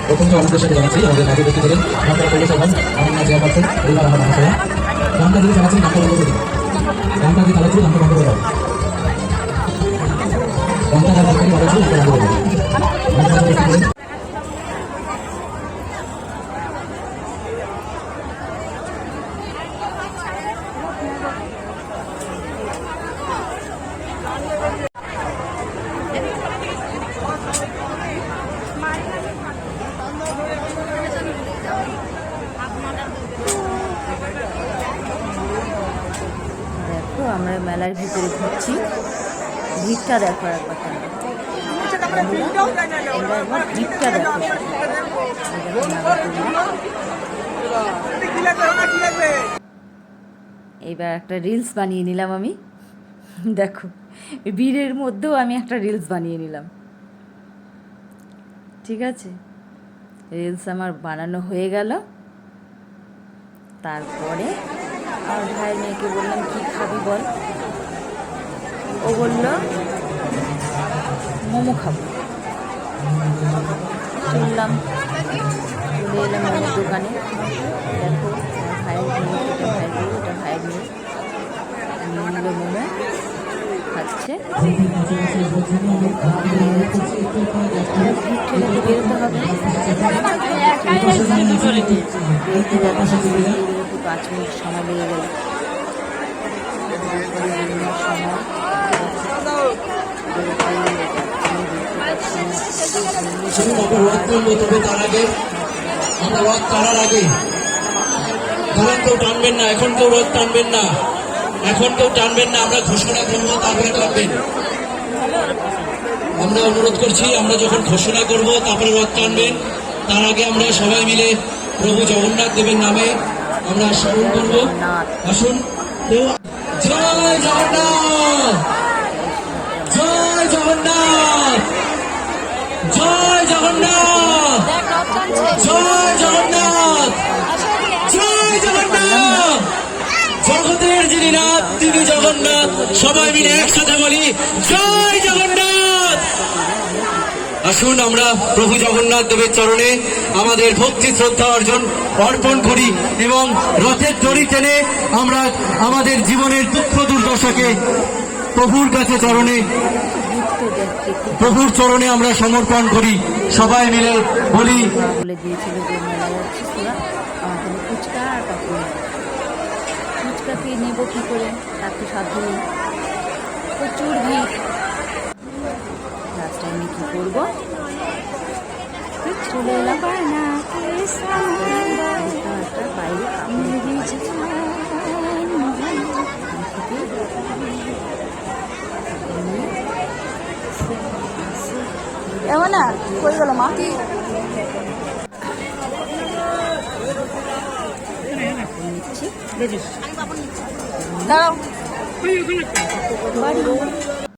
প্রথমে আমাদের সাথে জানাচ্ছি আমাদের আগে দেখতে পেলেন আপনারা পৌর সভা আমার চেয়ারপারসন এইবার আমার মহাশয়া গানটা দিয়ে চালাচ্ছি গানটা বন্ধ করে গানটা দিয়ে চালাচ্ছি গানটা বন্ধ করে গানটা গানটা দিয়ে চালাচ্ছি গানটা বন্ধ করে আমরা মেলার ভিতরে ঘুরছি, ভিড়টা দেখো একবার, ভিড়টা দেখো। এইবার একটা রিলস বানিয়ে নিলাম আমি, দেখো ভিড়ের মধ্যেও আমি একটা রিলস বানিয়ে নিলাম। ঠিক আছে, রিলস আমার বানানো হয়ে গেল। তারপরে আমার ভাইয়ের মেয়েকে বললাম কি খাবি বল, ও বলল মোমো খাবো। চলে এলাম মোমোর দোকানে। দেখো ভাইয়ের মেয়ে, এটা ভাইয়ের মেয়ে, এটা ভাইয়ের মেয়ে নিয়ে নিল মোমো, খাচ্ছে। ঠেলে বেরোতে হবে, 5 মিনিট সময় লেগে গেল। আমরা রথ টানার আগে কেউ টানবেন না, এখন কেউ রথ টানবেন না, এখন কেউ টানবেন না, আমরা ঘোষণা করবো তারপরে টানবেন। আমরা অনুরোধ করছি, আমরা যখন ঘোষণা করব তারপরে রথ টানবেন। তার আগে আমরা সবাই মিলে প্রভু জগন্নাথ দেবের নামে আমরা স্মরণ করব। আসুন, জয় জগন্নাথ, জয় জগন্নাথ, জয় জগন্নাথ, জয় জগন্নাথ, জয় জগন্নাথ। জগতের যিনি নাথ তিনি জগন্নাথ। সবাই মিলে একসাথে বলি জয় জগন্নাথ। আসুন আমরা প্রভু জগন্নাথ দেবের চরণে আমাদের ভক্তি শ্রদ্ধা অর্পণ করি এবং রথের দড়ি টেনে আমরা আমাদের জীবনের দুঃখ দুর্দশাকে প্রভুর কাছে প্রভুর চরণে আমরা সমর্পণ করি। সবাই মিলে বলি বলে দিয়েছিল যে মেলা যাচ্ছিস তোরা, আমার ফুচকা আর পাপড়। ফুচকাকে নেবো কী করে, তার তো সাধ্য নেই, প্রচুর ভিড়। লাস্ট টাইমে কী করবো, চলে এলাম একটা বাইরে কামড়ে দিয়েছে। এমন না কই গেল মা, নিচ্ছি দাঁড়াও বাড়ি